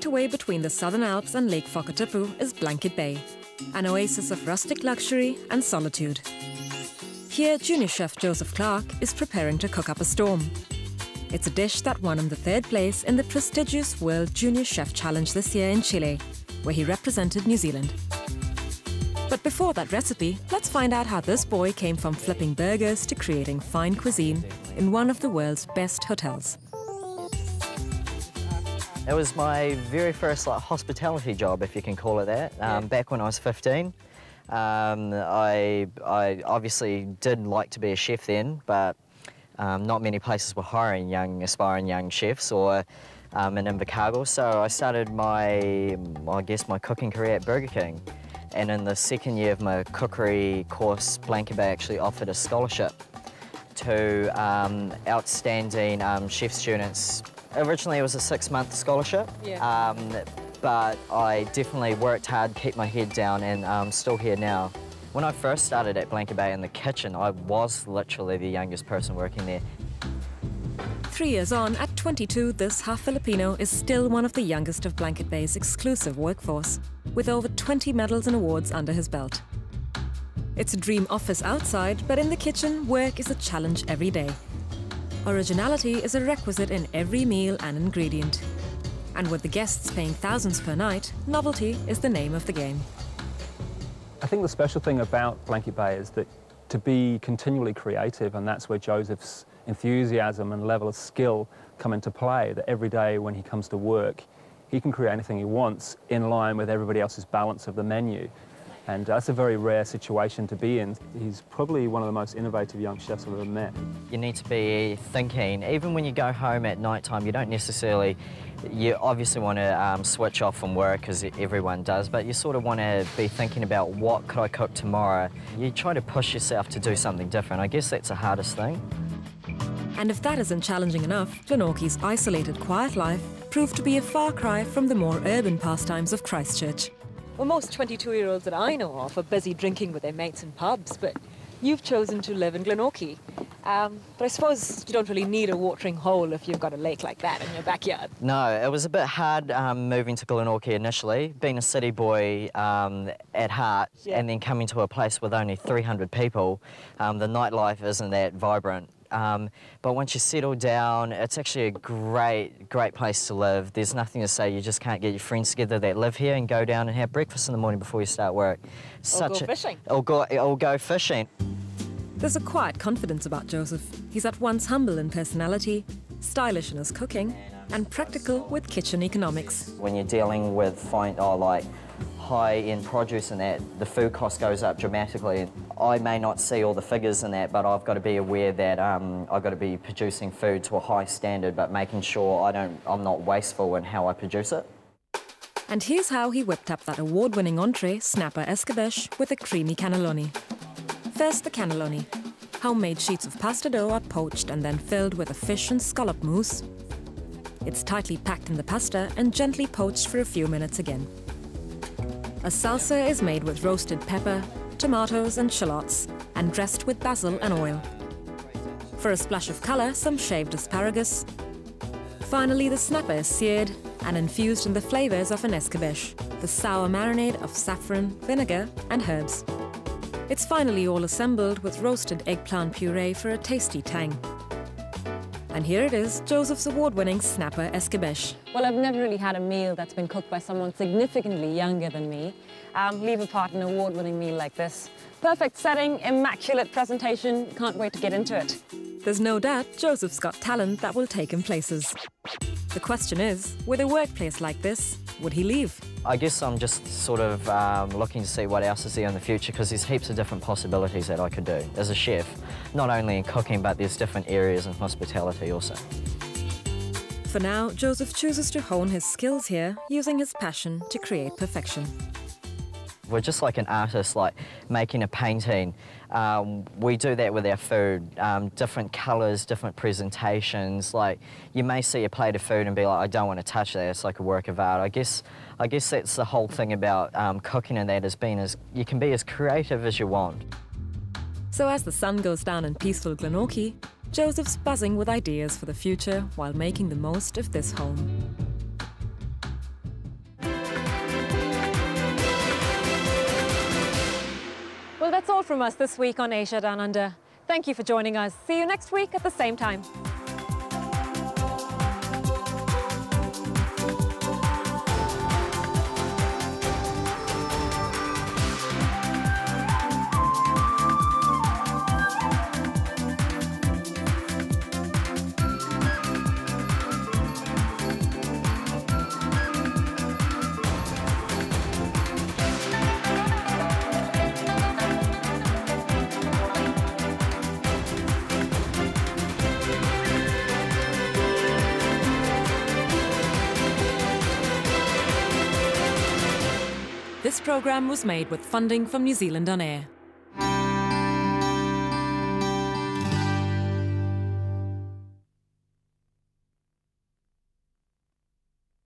Tucked away between the Southern Alps and Lake Whakatipu is Blanket Bay, an oasis of rustic luxury and solitude. Here, junior chef Joseph Clark is preparing to cook up a storm. It's a dish that won him the 3rd place in the prestigious World Junior Chef Challenge this year in Chile, where he represented New Zealand. But before that recipe, let's find out how this boy came from flipping burgers to creating fine cuisine in one of the world's best hotels. It was my very first hospitality job, if you can call it that, back when I was 15. I obviously did like to be a chef then, but not many places were hiring aspiring young chefs or in Invercargill. So I started my cooking career at Burger King. And in the 2nd year of my cookery course, Blanket Bay actually offered a scholarship to outstanding chef students. Originally it was a 6-month scholarship, but I definitely worked hard, kept my head down, and I'm still here now. When I first started at Blanket Bay in the kitchen, I was literally the youngest person working there. 3 years on, at 22, this half-Filipino is still one of the youngest of Blanket Bay's exclusive workforce, with over 20 medals and awards under his belt. It's a dream office outside, but in the kitchen, work is a challenge every day. Originality is a requisite in every meal and ingredient. And with the guests paying thousands per night, novelty is the name of the game. I think the special thing about Blanket Bay is that to be continually creative, and that's where Joseph's enthusiasm and level of skill come into play, that every day when he comes to work, he can create anything he wants in line with everybody else's balance of the menu. And that's a very rare situation to be in. He's probably one of the most innovative young chefs I've ever met. You need to be thinking, even when you go home at night time, you don't necessarily, you obviously want to switch off from work, because everyone does, but you sort of want to be thinking about what could I cook tomorrow. You try to push yourself to do something different. I guess that's the hardest thing. And if that isn't challenging enough, Glenorchy's isolated, quiet life proved to be a far cry from the more urban pastimes of Christchurch. Well, most 22-year-olds that I know of are busy drinking with their mates in pubs, but you've chosen to live in Glenorchy. But I suppose you don't really need a watering hole if you've got a lake like that in your backyard. No, it was a bit hard moving to Glenorchy initially, being a city boy at heart, and then coming to a place with only 300 people. The nightlife isn't that vibrant. But once you settle down, it's actually a great place to live. There's nothing to say you just can't get your friends together that live here and go down and have breakfast in the morning before you start work. Or go fishing. Or go fishing. There's a quiet confidence about Joseph. He's at once humble in personality, stylish in his cooking, and practical with kitchen economics. When you're dealing with high-end produce and that, the food cost goes up dramatically. I may not see all the figures in that, but I've got to be aware that I've got to be producing food to a high standard, but making sure I'm not wasteful in how I produce it. And here's how he whipped up that award-winning entree, snapper escabeche, with a creamy cannelloni. First, the cannelloni. Homemade sheets of pasta dough are poached and then filled with a fish and scallop mousse. It's tightly packed in the pasta and gently poached for a few minutes again. A salsa is made with roasted pepper, tomatoes and shallots, and dressed with basil and oil. For a splash of colour, some shaved asparagus. Finally, the snapper is seared and infused in the flavours of an escabeche, the sour marinade of saffron, vinegar and herbs. It's finally all assembled with roasted eggplant puree for a tasty tang. And here it is, Joseph's award-winning snapper escabeche. Well, I've never really had a meal that's been cooked by someone significantly younger than me. Leave apart an award-winning meal like this. Perfect setting, immaculate presentation. Can't wait to get into it. There's no doubt Joseph's got talent that will take him places. The question is, with a workplace like this, would he leave? I guess I'm just sort of looking to see what else is there in the future, because there's heaps of different possibilities that I could do as a chef. Not only in cooking, but there's different areas in hospitality also. For now, Joseph chooses to hone his skills here, using his passion to create perfection. We're just like an artist, like making a painting. We do that with our food, different colours, different presentations. Like, you may see a plate of food and be like, I don't want to touch that, it's like a work of art. I guess that's the whole thing about cooking, and that is you can be as creative as you want. So as the sun goes down in peaceful Glenorchy, Joseph's buzzing with ideas for the future while making the most of this home. Well, that's all from us this week on Asia Down Under. Thank you for joining us. See you next week at the same time. This programme was made with funding from New Zealand On Air.